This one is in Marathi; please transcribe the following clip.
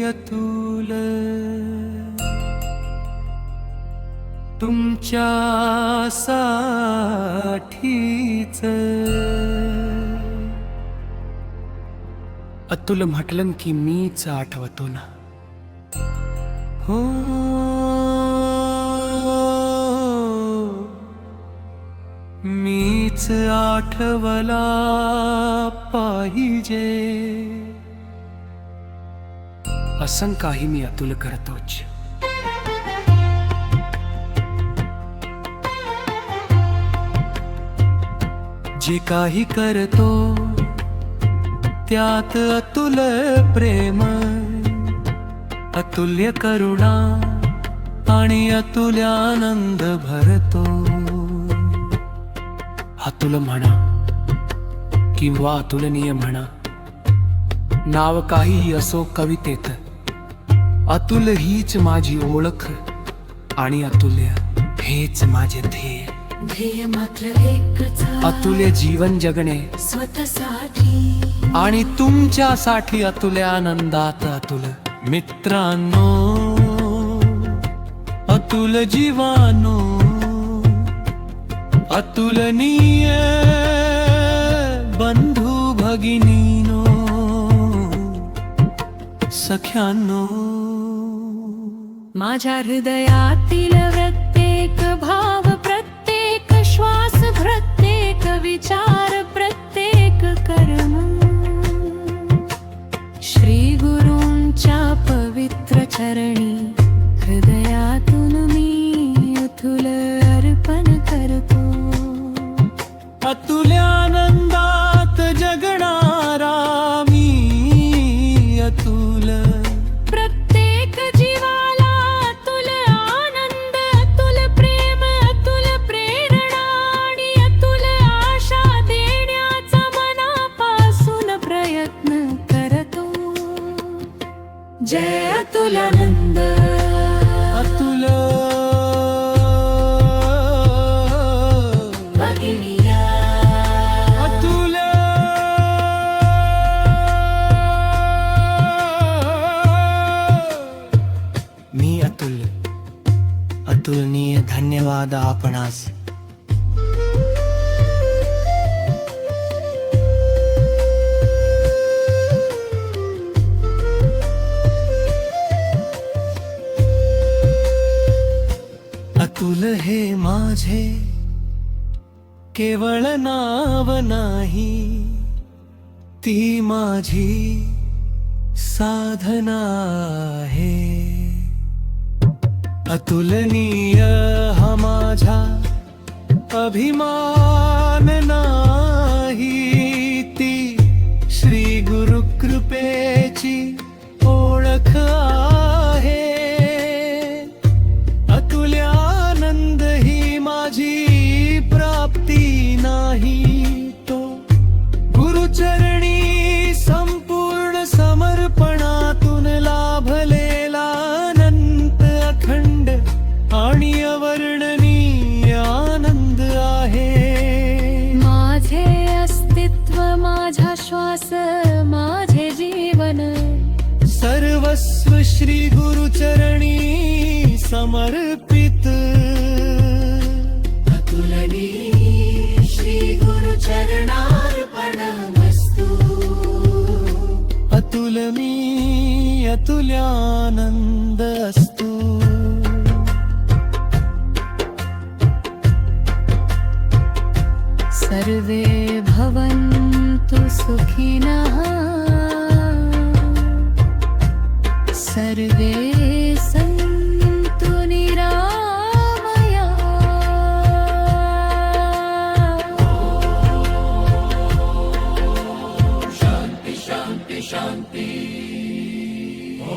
अतुल तुमच्या साठीच अतुल म्हटलं की मीच आठवतो ना हो मीच आठवला पाहिजे असं काही मी अतुल करतोच जे काही करतो त्यात अतुल प्रेम अतुल्य करुणा आणि अतुल्य आनंद भरतो अतुल म्हणा किंवा अतुलनीय म्हणा नाव काहीही असो कवितेत अतुल हीच माझी ओळख आणि अतुल्य हेच माझे ध्येय ध्येय मात्र एकच अतुल्य जीवन जगणे स्वतःसाठी आणि तुमच्यासाठी अतुल्य आनंदात अतुल मित्रांनो अतुल जीवानो अतुलनीय बंधू भगिनीनो सख्यानो माझ्या हृदयातील प्रत्येक भाव प्रत्येक श्वास प्रत्येक विचार प्रत्येक कर्म श्री गुरूंच्या पवित्र चरणी हृदयातून मी अतुल अर्पण करतो अतुल्यानंदात जगणारा मी अतुल प्रत्येक जीवाला अतुल आनंद अतुल प्रेम अतुल प्रेरणा आणि अतुल आशा देण्याचा मनापासून प्रयत्न करतो जय अतुलानंद अतुल भगिनिया अतुल मी अतुल अतुलनीय धन्यवाद आपणास अतुल हे माझे केवळ नाव नाही ती माझी साधना आहे अतुलनीय हा माझा अभिमान नाही ती श्री गुरु कृपेची ओळख आहे अतुल्यानंद ही माझी प्राप्ती नाही तो गुरुचरणी संपूर्ण समर्पणातून लाभलेला अनंत अखंड आणि अवर्णनीय आनंद आहे माझे अस्तित्व माझा श्वास माझे जीवन सर्वस्व श्री गुरुचरणी समर्पित अतुलनी श्री गुरु चरणार्पणमस्तु अतुल मी अतुल्यानंद अस्तु सर्वे भवन्तु सुखिनः सर्वे